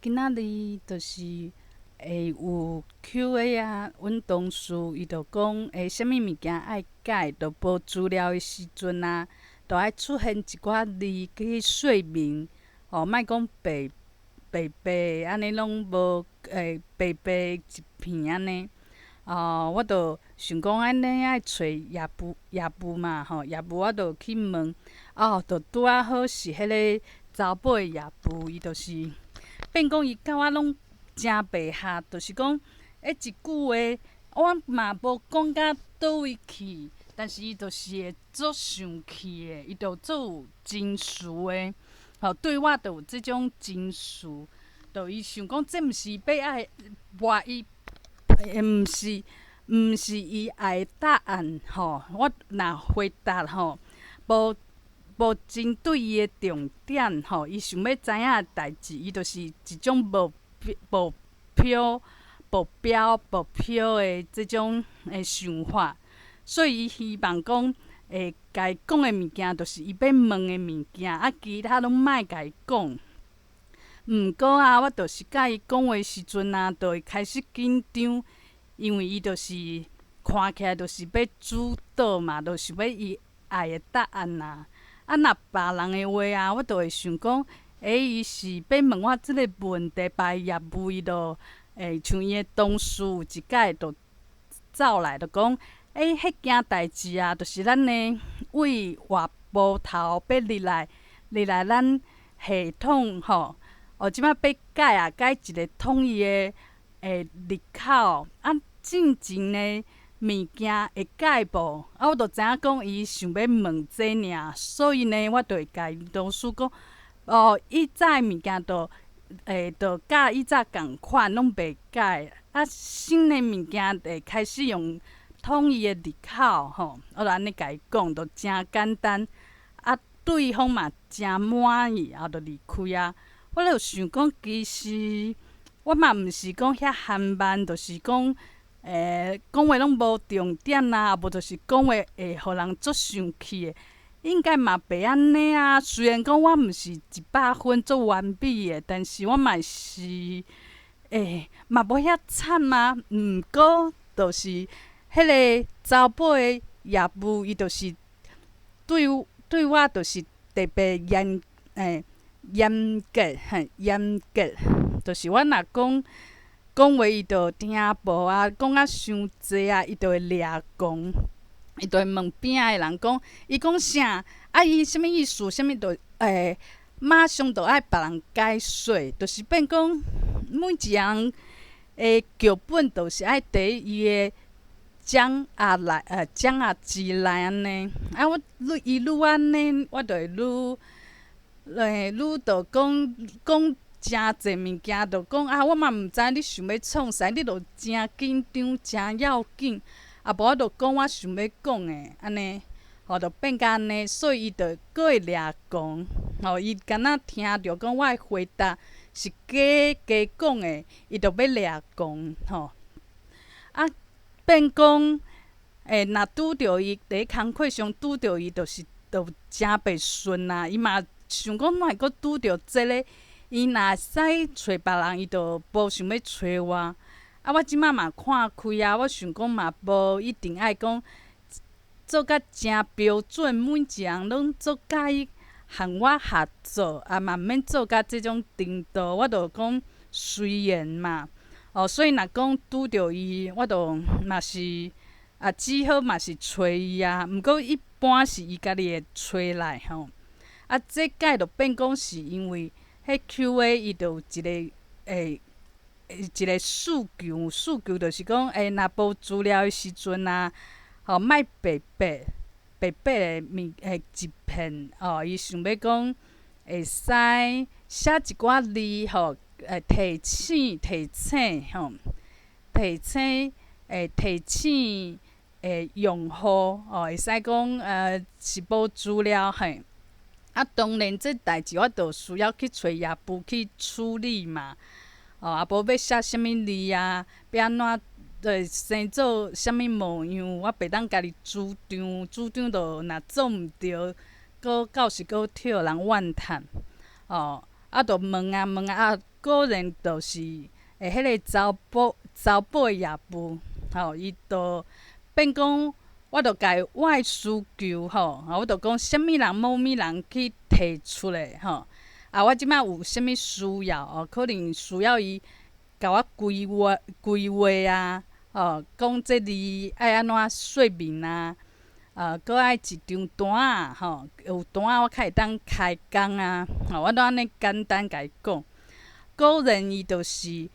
今仔日就是有 Q&A 啊，阮同事伊就讲啥物物件爱改，着无资料的时阵啊，着爱出现一寡字去说明，莫讲白安尼拢无白一片安尼。我着想讲安尼爱找业务嘛，业务我着去问，着拄仔好是迄个查甫的业务，伊就是变讲伊甲我拢诚白合，就是讲，一句话我嘛无讲到倒位去，但是伊就是会做生气的，伊着做有情绪的，对我着有即种情绪，着伊想讲这毋是要爱博伊，毋是伊爱的答案我若回答无针对伊的重点伊想要知影的代志，伊就是一种无标无票的即种想法，所以伊希望讲会甲伊讲的物件，就是伊要问的物件，其他拢莫甲伊讲。毋过我就是甲伊讲话时阵就会开始紧张，因为伊就是看起来就是要主导嘛，就是要伊爱的答案若别人的话我就会想讲，伊是要问我即个问题，别业务伊就像伊的同事有一摆就走来就讲，迄件代志就是咱的为外部头要入来咱系统即摆要改一个统一的入口进前的物件会改无？我就知影讲伊想要问这尔，所以呢，我就会甲因同事讲，以前的物件就甲以前共款，拢袂改。新的物件会开始用统一的入口我就安尼甲伊讲，就诚简单。对方嘛诚满意，就离开我就想讲，其实我嘛毋是讲遐含慢，就是讲。讲话拢无重点也无就是讲话会互人足生气的，应该嘛袂安尼虽然讲我毋是100分足完美的，但是我嘛是嘛无遐惨毋过就是迄个查甫的业务，伊就是对我就是特别严格就是我若讲话伊就听无讲伤济伊就会掠讲，伊就会问边仔的人讲，伊讲啥伊啥物意思？啥物就马上就爱别人解说，就是变讲每一个人的剧本就是爱伫伊的掌握之内安尼。伊愈安尼，我就会愈着讲诚济物件，就讲我嘛毋知你想要创啥，你着诚紧张，诚要紧。无我着讲我想要讲的，安尼，就变甲安尼，所以伊着搁会掠讲。伊敢若听着讲我的回答是假讲的，伊着要掠讲变讲若拄着伊伫工课上拄着伊，就是诚袂顺伊嘛想讲哪会阁拄着即个。伊若使找别人，伊就无想要找我。我即摆嘛看开我想讲嘛无一定爱讲做甲诚标准，每一个人拢做甲伊和我合作，嘛毋免做甲即种程度。我就讲随缘嘛。所以若讲拄着伊，我就嘛是只好嘛是找伊毋过一般是伊家己会找来这摆就变讲是因为。迄 Q&A 伊就有一个一个诉求就是讲若无资料的时阵莫白的一片伊想要讲会使写一寡字提醒用户会使讲是无资料当然，这代志我着需要去找业务去处理嘛。无要写啥物字要安怎生做啥物模样，我袂当家己主张着若做毋对，到时佫替人怨叹。着问个人就是迄个查甫的夜妇，伊就变讲，我就甲我的需求我就讲，啥物人某物人去提出来我即摆有啥物需要可能需要伊甲我规划啊，讲这字爱安怎说明啊，搁爱一张单啊，有单我较会当开工啊，我都安尼简单甲伊讲。个人伊就是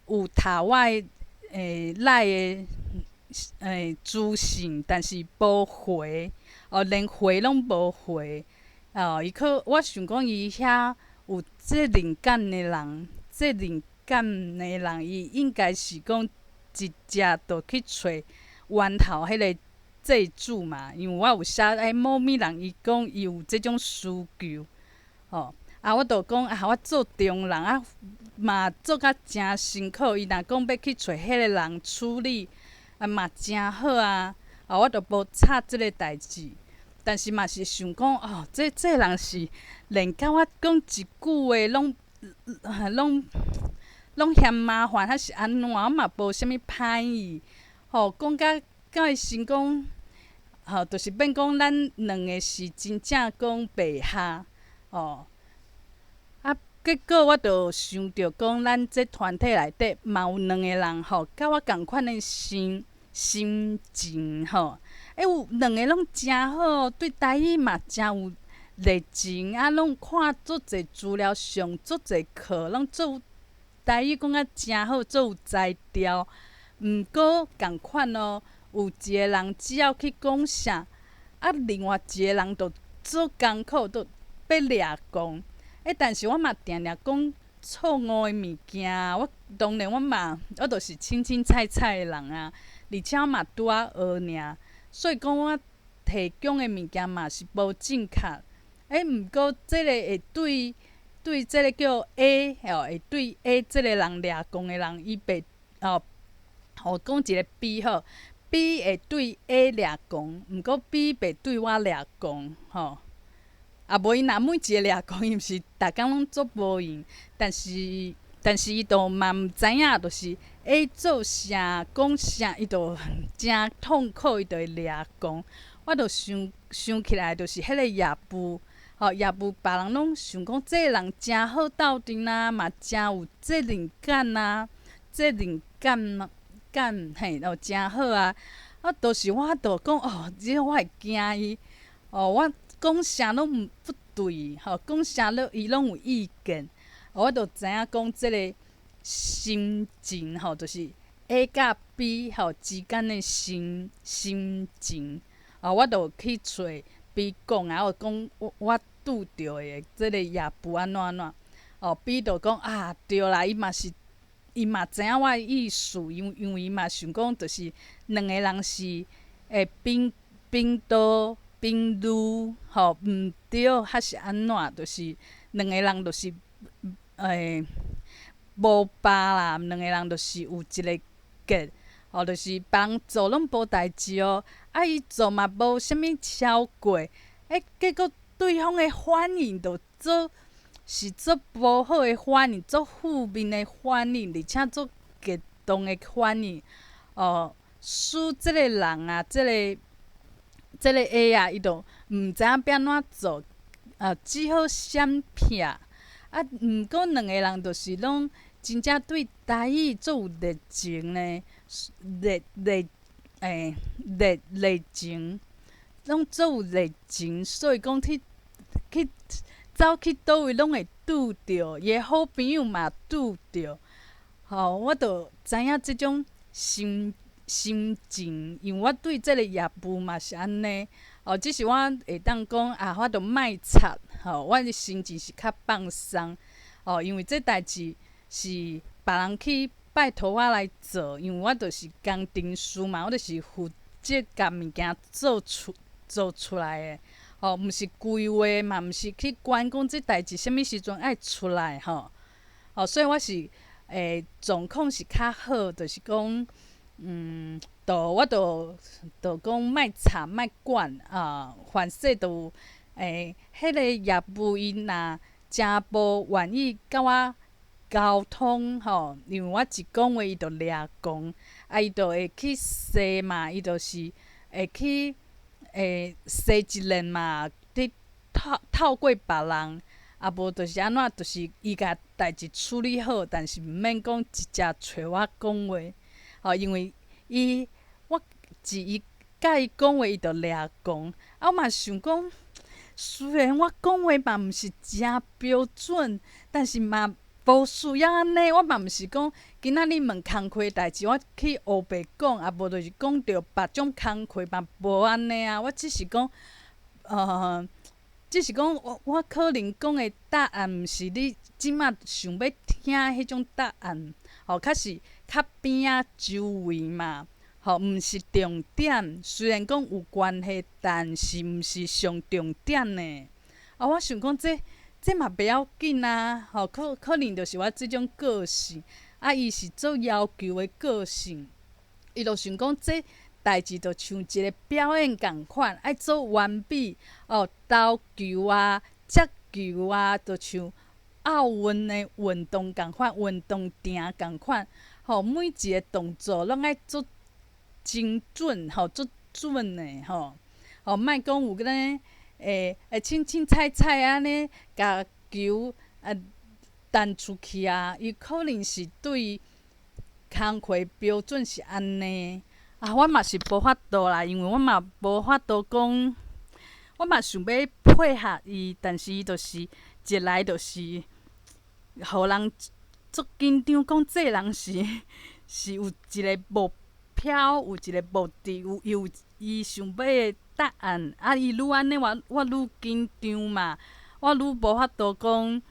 有读我的赖的资讯，但是无回，连回拢无回。伊我想讲伊遐有这灵感的人，这灵感的人，伊应该是讲直接就去找源头迄个债主嘛，因为我有写某物人，伊讲伊有即种需求，我就讲我做中人嘛做甲诚辛苦，伊若讲要去找迄个人处理，嘛诚好啊，我就无插即个代志。但是嘛是想讲这人是连甲我讲一句话拢嫌麻烦，还是安怎？我嘛无啥物歹意，讲甲伊心讲，就是变讲咱两个是真正讲袂合，结果我就想着讲，咱这团体内底嘛有两个人甲我共款的心情有两个拢诚好，对台语嘛诚有热情，拢看足侪资料，上足侪课，拢做台语讲诚好，足有才调。毋过共款有一个人只要去讲啥，另外一个人就做艰苦，就要掠讲。但是我嘛定定讲错误的物件，当然我就是清清菜菜的人啊，而且我嘛拄仔学尔，所以讲我提供的物件嘛是无正确。毋过即个会对即个叫 A 会对 A 即个人掠讲的人，伊袂互讲一个 B 好 ，B 会对 A 掠讲，毋过 B 袂对我掠讲无伊若每一个掠讲，伊毋是逐工拢做无用，但是伊就嘛毋知影，就是 A 做啥讲啥，伊就诚痛苦，伊就会掠讲。我就想起来，就是迄个夜妇，夜妇别人拢想讲，这个人诚好斗阵啊，嘛诚有责任感啊，责任感诚好啊。就是我就讲即个我会惊伊，我讲啥拢不对，讲啥伊拢有意见，我就知影讲即个心情就是 A 甲 B 之间的心情，我就去找 B 讲我讲我拄着的即个夜妇安怎，B 就讲对啦，伊嘛知影我的意思，因为伊嘛想讲，就是两个人是会并道并侣，毋对还是安怎？就是两个人就是无吧啦，两个人就是有一个结，就是别人做拢无代志伊做嘛无啥物超过，结果对方的反应是足无好的反应，足负面的反应，而且足激动的反应，使即个人啊，即个 A 伊就毋知影要安怎做，只好闪避。毋过两个人就是拢真正对台语足有热情呢，热情，拢足有热情，所以讲去走去倒位拢会拄着，伊的好朋友嘛拄着，我就知影即种心情，因为我对即个夜妇嘛是安尼，只是我会当讲我就莫插，我的心情是较放松，因为这代志是别人去拜托我来做，因为我就是工程师嘛，我就是负责甲物件做出来的，毋是规划嘛，毋是去管讲这代志啥物时阵爱出来所以我是状况是较好，就是讲我就讲莫插莫管，凡说就迄个业务因若真无愿意甲我沟通吼，因为我一讲话伊就掠讲，伊就会去说嘛，伊就是会去说一轮嘛，伫透过别人，啊无就是安怎，就是伊甲代志处理好，但是毋免讲直接找我讲话，吼，因为我是伊甲伊讲话，伊就掠讲，我嘛想讲。虽然我讲话嘛毋是真标准，但是嘛无需要安尼。我嘛毋是讲今仔日问工课代志，我去黑白讲，啊无就是讲着别种工课嘛无安尼啊。我只是讲，只是讲我可能讲的答案毋是你即马想要听迄种答案，较是较边仔周围嘛。毋是重点，虽然讲有关系，但是毋是上重点呢。我想讲这嘛袂要紧啊。可能就是我即种个性，伊是做要求的个性，伊就想讲这代志就像一个表演共款，爱做完美。投球啊、接球啊，就像奥运的运动共款，运动场共款。每一个动作拢爱做。精准足准的莫讲有安尼凊凊彩彩安尼甲球弹出去啊！伊可能是对工课标准是安尼我嘛是无法度啦，因为我嘛无法度讲，我嘛想要配合伊，但是伊就是一来就是互人足紧张，讲这人是有一个目标，有一个目的，有伊想要的答案。伊愈安尼，我愈紧张嘛，我愈无法度讲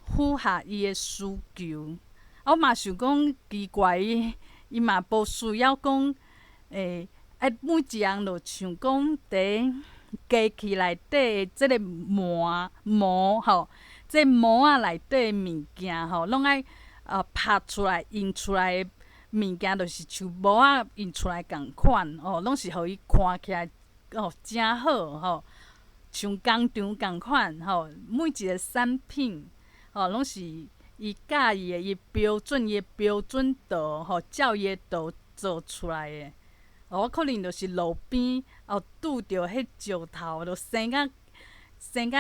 符合伊的需求。我嘛想讲奇怪，伊嘛无需要讲每一项就像讲伫机器内底的即个模即模仔内底的物件拢爱拍出来、印出来的。物件就是像模仔印出来共款拢是互伊看起来真好像工厂共款每一个产品拢是伊喜意的，伊标准、伊标准图照伊的图做出来的。我可能就是路边拄着迄石头，就生甲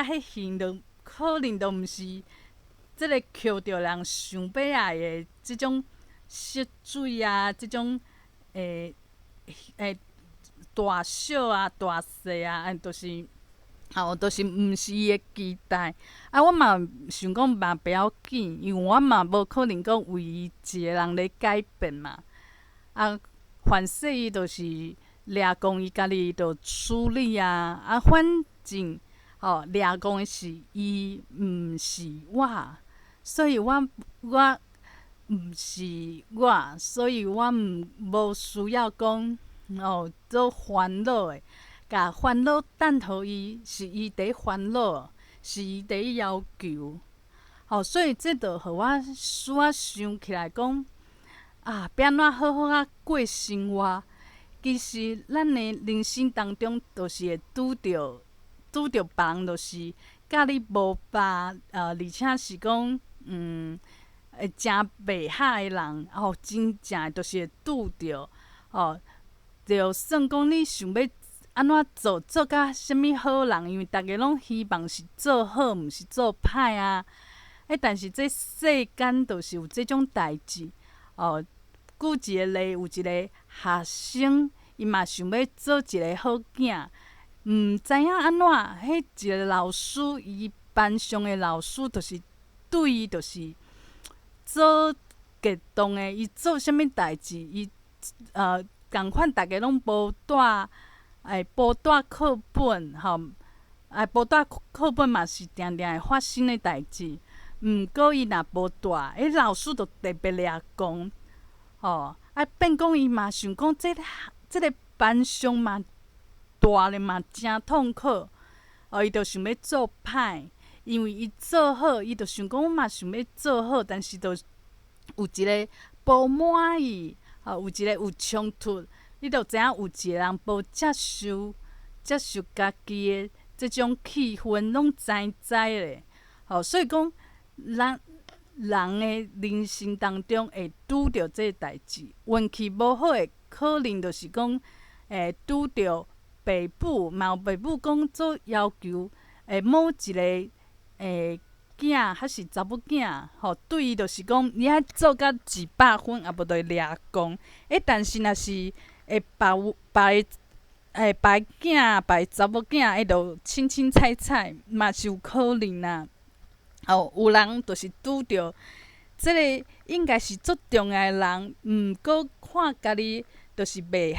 迄形，就可能就毋是即个扣着人想要爱的即种。色水啊，即种大小啊、大细啊，就是就是毋是伊的期待。我嘛想讲嘛不要紧，因为我嘛无可能讲为伊一个人咧改变嘛。凡事伊就是掠讲伊家己就处理啊。反正掠讲的是伊，毋是我，所以我。毋是我，所以我无需要讲做烦恼的，甲烦恼等互伊，是伊伫烦恼，是伊伫要求。所以这就互我使我想起来讲要安怎好好过生活。其实咱的人生当中，就是会拄着别人，就是甲你无吧而且是讲真袂好的人真正就是会拄着就算讲你想要安怎做甲啥物好人，因为逐个拢希望是做好，毋是做歹啊。但是这世间就是有即种代志举一个例，有一个学生，伊嘛想要做一个好囝，毋知影安怎，迄一个老师，伊班上的老师，就是对伊就是做激动的，伊做啥物代志，伊共款，逐个拢无带课本无带课本嘛是定定会发生的代志。毋过伊若无带，老师就特别掠讲变讲伊嘛想讲即个班上嘛带咧嘛真痛苦伊就想要做歹。因为伊做好，伊就想讲我嘛想要做好，但是就有一个无满意，有一个有冲突。你就知影有一个人无接受家己的即种气氛，拢知咧。所以讲，人的人生当中会拄着即个代志，运气无好的，可能就是讲，会拄着爸母，嘛有爸母讲做要求，某一个囝还是查某囝，对伊就是讲，你爱做到100分，也无就会掠光。但是若是别个囝、别查某囝，就清清彩彩，嘛是有可能啦。有人就是拄着，即个应该是足重要的人，毋过看家己就是袂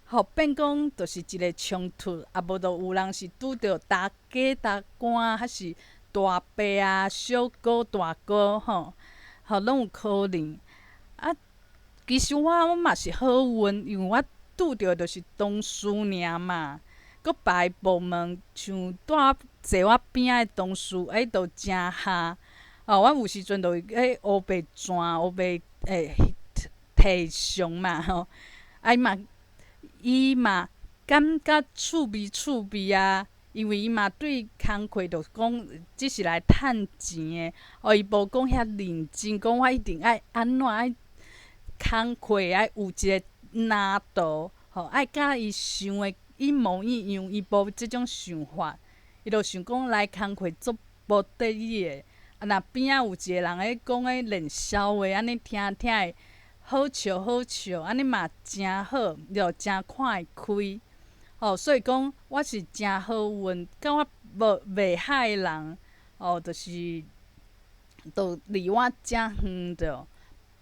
合，变讲就是一个冲突，也无就有人是拄着大哥、大官，还是大伯啊、小哥、大哥拢有可能。其实我嘛是好运，因为我拄着就是同事尔嘛。搁别个部门像坐我边仔的同事，都真合。我有时阵就会黑白转、黑白摕上嘛伊嘛感觉趣味啊，因为伊嘛对工课就讲只是来趁钱的，伊无讲遐认真，讲我一定爱安怎爱工课爱有一个难度，爱甲伊想的一模一样，伊无即种想法，伊就想讲来工课做无得意的。若边仔有一个人咧讲练笑话，安尼听会好笑，安尼嘛真好，就真看会开。所以讲我是真好运，甲我袂合的人，就是都离我真远着，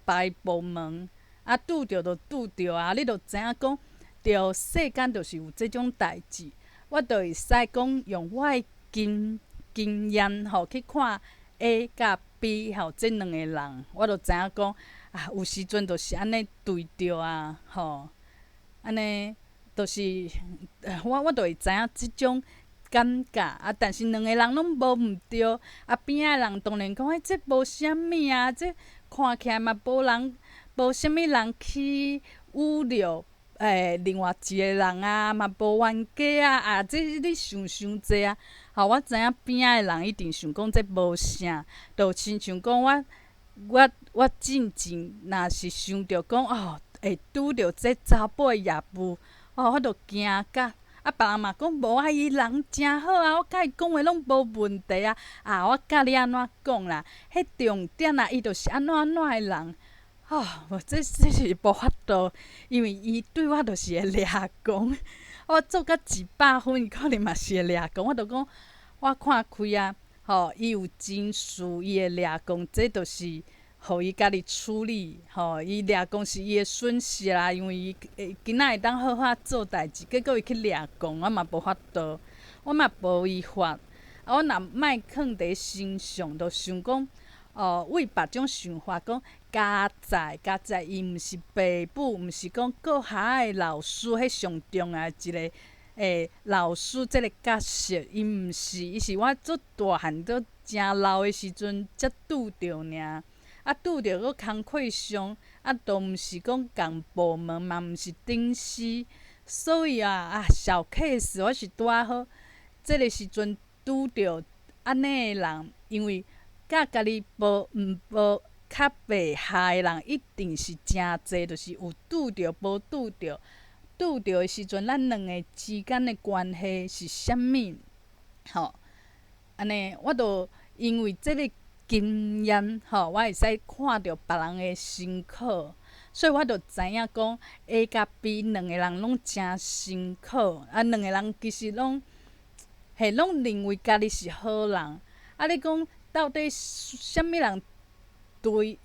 别部门拄着就拄着啊，你就知影讲。着世间就是有即种代志，我就会使讲用我的经验去看 A 甲 B 即两个人，我就知影讲有时阵就是安尼对着啊，安尼就是我就会知影即种感觉但是两个人拢无毋对边仔人当然讲这无啥物啊，这看起来嘛无啥物人去污蔑。另外一个人啊，嘛无冤家这你想济啊！我知影边仔的人一定想讲这无啥，就亲像讲我进前若是想着讲会拄着这查甫的业务，我就惊甲。别人嘛讲无伊人真好啊，我甲伊讲话拢无问题啊！我教你安怎讲啦？迄重点伊就是安怎的人。这是无法度，因为伊对我就是会掠光。我做到100分，伊可能嘛是会掠光。我就讲，我看开啊，伊有情绪，伊会掠光，这就是互伊家己处理。伊掠光是伊的损失啦，因为伊今仔会当好好做代志，结果伊去掠光，我嘛无法度，我嘛无伊法。我若莫囥伫身上，就想讲。为别种想法讲家在，伊毋是爸母，毋是讲国校的老师，迄上重要一个老师即个角色，伊毋是，伊是我做大汉做真老的时阵才拄着尔。拄着搁工课上，都毋是讲共部门，嘛毋是顶司，所以小 case 我是拄好，即个时阵拄着安尼的人，因为。甲家己无较袂合的人，一定是诚济，就是有拄着无拄着。拄着的时阵，咱两个之间的关系是啥物？安尼我就因为即个经验，我会使看着别人的辛苦，所以我就知影讲 A 甲 B 两个人拢诚辛苦。两个人其实拢认为家己是好人。你讲？到底啥物人对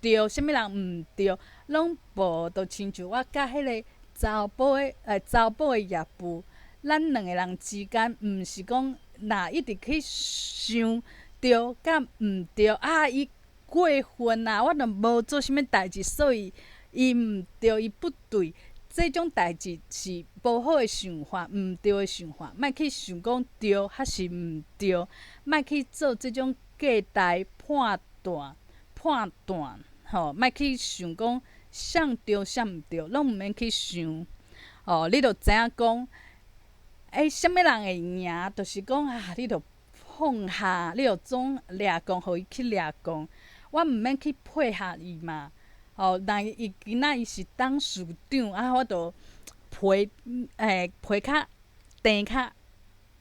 对，啥物人毋对，拢无。就亲像我甲迄个查甫的业务，咱两个人之间，毋是讲若一直去想对甲毋对伊过分啊，我著无做啥物代志，所以伊毋对，伊不对。这种代志是无好的想法，毋对的想法，莫去想讲对还是毋对，莫去做即种价值判断，莫去想讲啥对啥毋对，拢毋免去想。你著知影讲，啥物人会赢，就是讲你著放下，你就总掠讲，互伊去掠讲，我毋免去配合伊嘛。若伊今仔伊是当市长，我着皮较垫较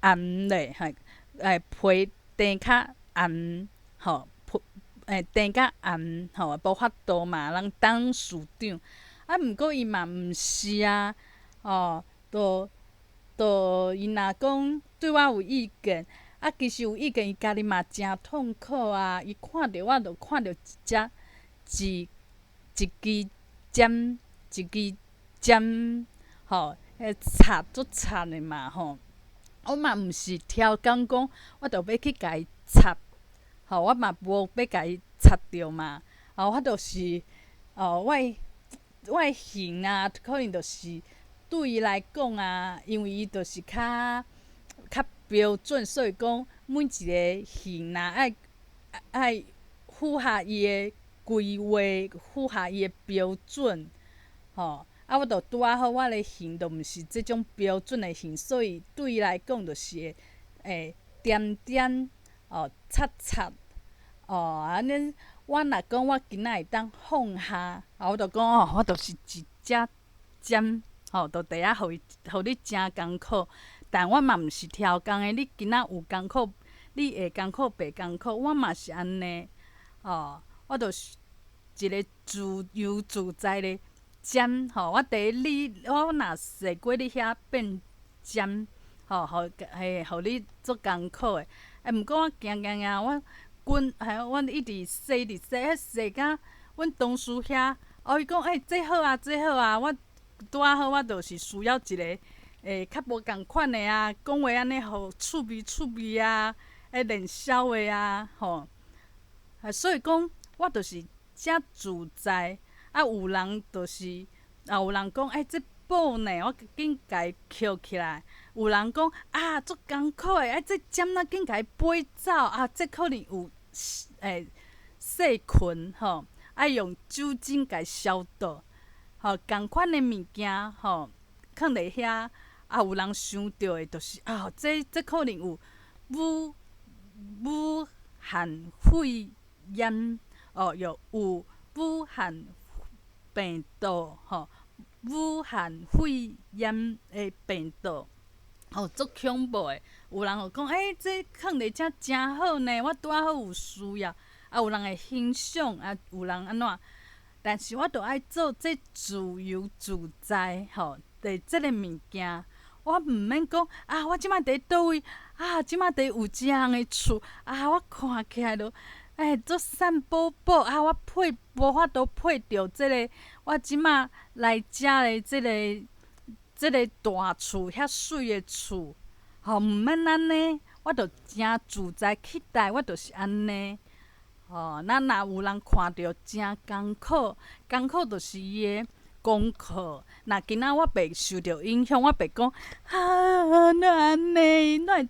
红咧，皮垫较红，垫较红，无法度嘛，人当市长。毋过伊嘛毋是啊，伊若讲对我有意见，其实有意见，伊家己嘛诚痛苦啊。伊看着我，着看着一支针，一支针，迄插足插的嘛我嘛毋是挑工讲，我着要去甲伊插，我嘛无要甲伊插着嘛。我着是，我的型啊，可能着是对伊来讲啊，因为伊着是较标准，所以讲每一个型啊爱符合伊的规划，符合伊的标准，我着拄仔好，我的型着毋是即种标准的型，所以对伊来讲着是会点点插插安尼。我若讲我今仔会当放下，我着讲我着是一只针，着伫遐互你诚艰苦。但我嘛毋是挑工的，你今仔有艰苦，你下艰苦白艰苦，我嘛是安尼。我着是一个自由自在的针，我伫你，我若踅过你遐变针，互你足艰苦的。毋过我行，阮一直踅，踅到阮同事遐，伊讲这好啊，这好啊。我拄仔好，我着是需要一个较无共款的啊，讲话安尼互趣味啊，练销的啊，所以讲我着是遮自在。有人着是，有人讲这补呢，我紧甲伊捡起来。有人讲足艰苦的，这针仔紧甲伊飞走这可能有细菌爱用酒精甲伊消毒。共款的物件放伫遐，有人想到的，就是这可能有武汉肺炎有武汉病毒武汉肺炎的病毒足恐怖的。有人就讲这放伫遮诚好呢，我拄仔好有需要。有人会欣赏，有人安怎？但是我着爱做这自由自在伫即个物件，我毋免讲我即摆伫倒位即摆伫有即项的厝我看起来着足瘦宝宝我无法度配着即个我即摆来遮的即个大厝，遐水的厝毋免安尼，我着诚自在期待，我就是安尼。咱若有人看着诚艰苦，艰苦就是伊的功课。若今仔我袂受着影响，我袂讲哪安尼，哪会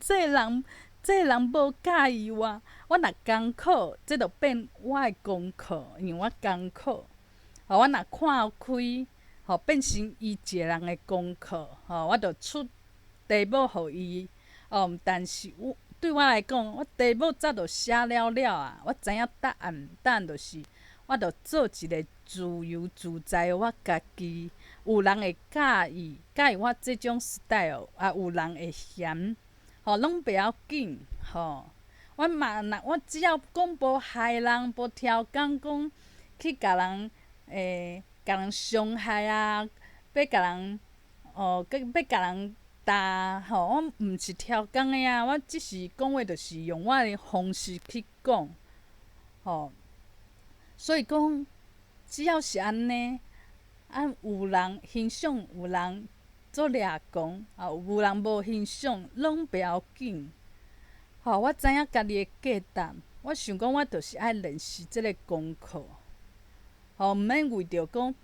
这人无介意我。我若艰苦，这着变我的功课，因为我艰苦。我若看开，变成伊一个人的功课，我着出题目互伊。但是对我来讲，我题目早就写了啊。我知影答案就是我着做一个自由自在的我家己。有人会介意我即种 style，有人会嫌，拢袂要紧。我只要讲无害人，无挑工讲去甲人伤害要甲人要甲人我毋是挑工的我只是讲话，就是用我的方式去讲，所以讲只要是安尼，有人欣赏，有人做掠讲，有人无欣赏，拢袂要紧。我知影家己的价值，我想讲我就是爱练习即个功课，毋免为着讲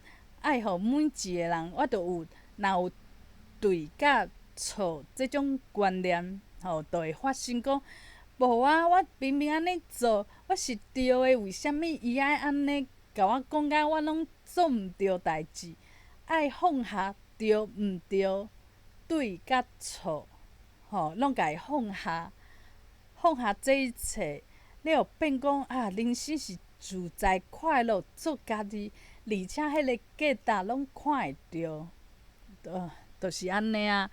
爱互每一个人，我着有若有对甲错即种观念，就会发生讲，无我明明安尼做，我是对的，为虾米伊爱安尼甲我讲甲我拢做毋对代志？爱放下对毋对，对甲错，拢甲伊放下。放下这一切，你就变讲啊，人生是自在快乐，做家己，而且迄个价值拢看会着，就是安尼啊。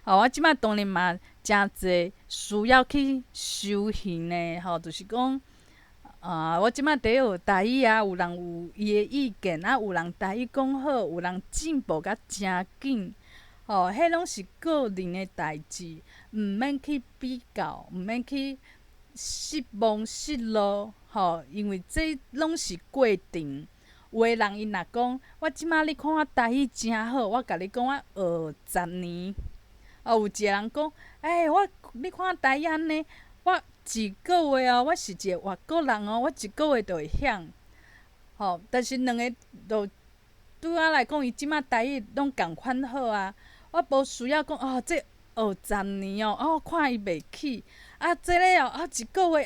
我即摆当然嘛诚济需要去修行的，就是讲，我即摆伫学台语啊，有人有伊的意见，有人台语讲好，有人进步甲诚紧，迄拢是个人的代志，毋免去比较，毋免去失望失落，因为这拢是过程。有的人伊若讲，我即摆你看我台语诚好，我甲你讲我学10年。有一个人讲，你看我台语安尼，我一个月我是一个外国人我一个月就会晓。但是两个就对我来讲，伊即摆台语拢共款好啊。我无需要讲这学10年我看伊袂起。这个一个月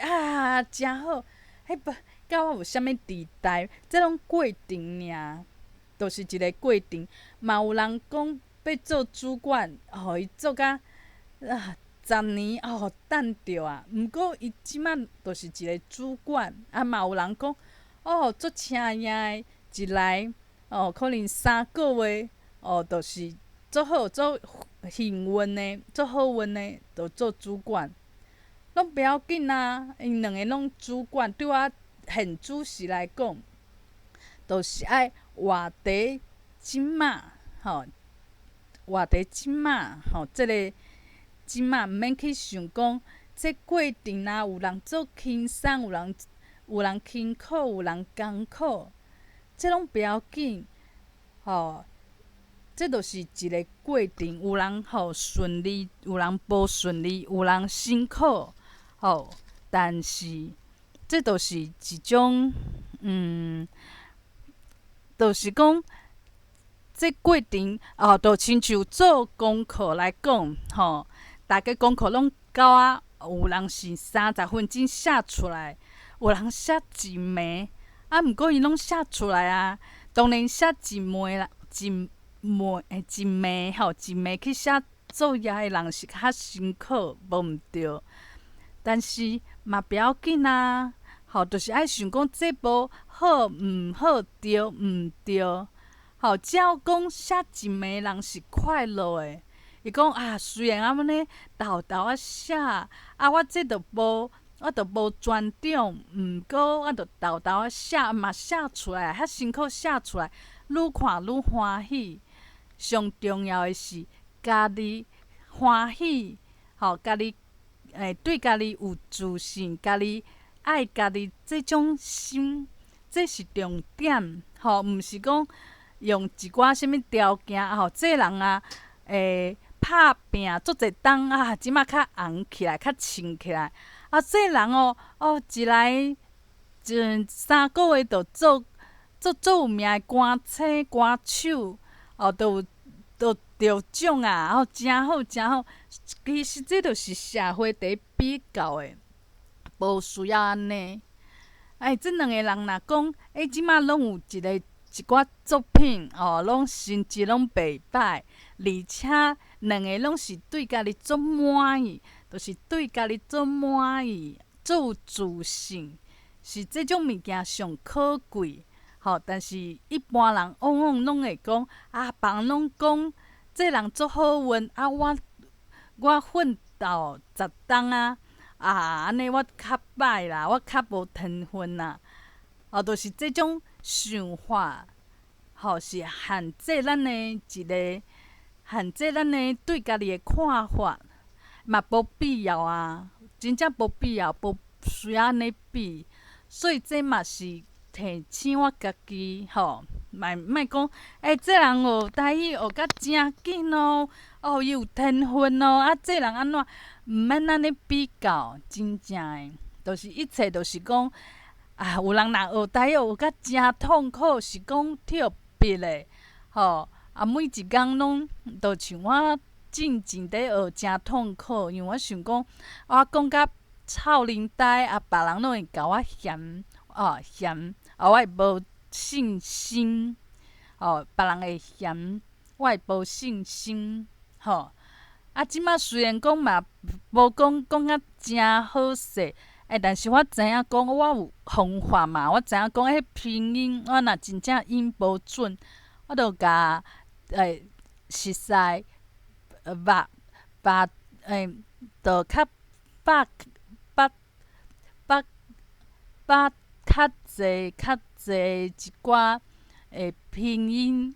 诚好，迄甲我有啥物地带？这拢过程尔，就是一个过程。嘛有人讲要做主管，伊做甲10年等着啊。毋过伊即摆就是一个主管，嘛有人讲做车赢的，一来可能3个月就是做好做幸运的，做好运的，就做主管。拢不要紧啊，因两个拢主管，对我现主席来讲，就是爱活伫即马，活伫即马，即个即马毋免去想讲，这过程啊，有人做轻松，有人辛苦，有人艰苦，这拢不要紧，这就是一个过程。有人顺利，有人无顺利，有人辛苦，但是这就是一种，就是讲，这过程就亲像做功课来讲，大家功课拢交有人是30分钟写出来，有人写一暝，毋过伊拢写出来啊。当然写一暝啦，一暝去写作业的人是较辛苦，无毋对。但是嘛不要紧啊，就是爱想讲这无好毋好，对毋对。只要讲写一暝人是快乐的。伊讲虽然安尼豆豆写，我这就无专长，毋过我就豆豆写嘛写出来，遐辛苦写出来，愈看愈欢喜。上重要的是家己欢喜，家己对家己有自信，家己爱家己这种心，这是重点。毋是讲用一寡啥物条件这人会拍拼足侪冬即马较红起来，较青起来。这人一来3个月就做有名的歌星、歌手，就得奖诚好诚好。其实这就是社会伫比较的，无需要安尼。这两个人若讲，即马拢有一寡作品拢成绩拢袂歹，而且两个拢是对家己足满意，就是对家己足满意，足有自信，是这种物件上可贵。但是一般人往往拢会讲别人拢讲这人足好运我奋斗10冬安尼我较歹啦，我较无天分啦。就是这种想法，是限制咱的限制咱的对家己的看法，嘛无必要啊，真正无必要，无需要安尼比。所以这嘛是提醒我家己，莫讲这人台语学甲诚紧伊有天分这人安怎，毋免安尼比较，真正的，就是一切就是讲有人若学台语学甲诚痛苦，是讲特别的，每一工拢就像我进前伫学诚痛苦，因为我想讲我讲甲臭奶呆别人拢会甲我嫌我会无信心，别人会嫌我会无信心，即摆虽然讲嘛无讲啊诚好势，但是我知影讲我有方法嘛，我知影讲迄拼音，我若真正音无准，我著甲熟悉捌著较捌捌捌捌较济一寡拼音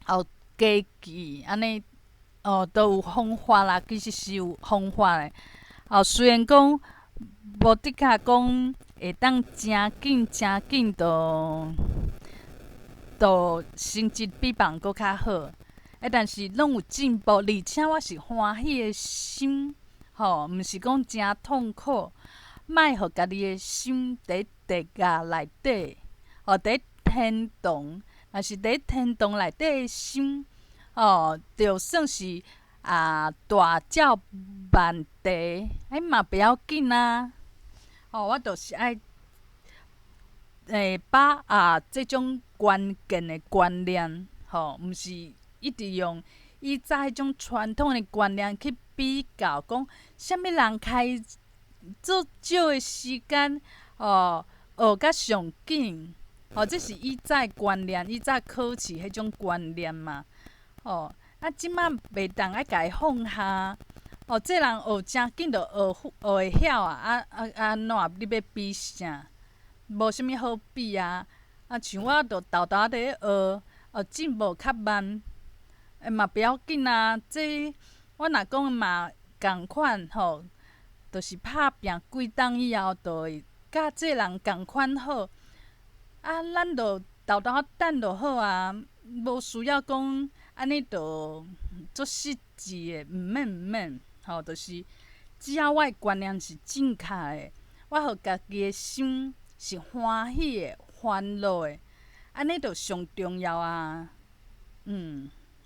加记安尼。都有方法啦，其实是有方法的。虽然讲无的确讲会当诚紧都成绩比别人搁较好，但是拢有进步，而且我是欢喜的心，毋是讲诚痛苦。莫互家己的心伫地狱内底，伫天堂，若是伫天堂内底的心。就算是大照万地，嘛不要紧啊。我就是爱把即种关键的观念，毋是一直用以前迄种传统的观念去比较，讲啥物人开足少的时间，学甲上紧。这是以前观念，以前考试迄种观念嘛。即摆袂当爱家己放下。这人学诚紧就学会晓啊！安怎你要比啥？无啥物好比啊！像我就豆豆伫咧学，进步较慢，嘛不要紧啊。这我若讲嘛共款就是拍拼几冬以后，就会甲这人共款好。咱就豆豆等就好啊，无需要讲。安尼就足实际的，毋免，就是只要我的观念是正确的，我互家己的心是欢喜的、欢乐的，安尼就上重要啊。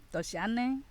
就是安尼。